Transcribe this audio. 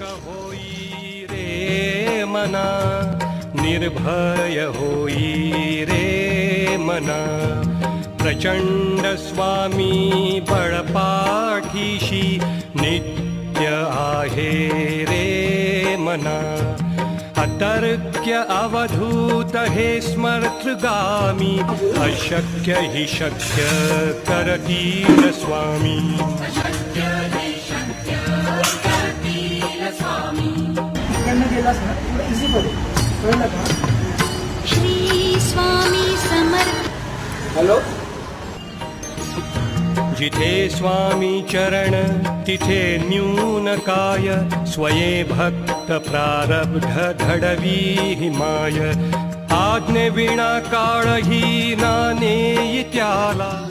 होई रे मना, निर्भय होई रे मना, प्रचंड स्वामी बळपाठीशी नित्य आहे रे मना. अतर्क्य अवधूत हे स्मर्तगामी, अशक्य हि शक्य करतील स्वामी. श्री स्वामी समर्थ. हॅलो. जिथे स्वामी चरण तिथे न्यून काय, स्वये भक्त प्रारब्ध घडवी हिमाय. आज्ञे विना काळही नानेई त्याला,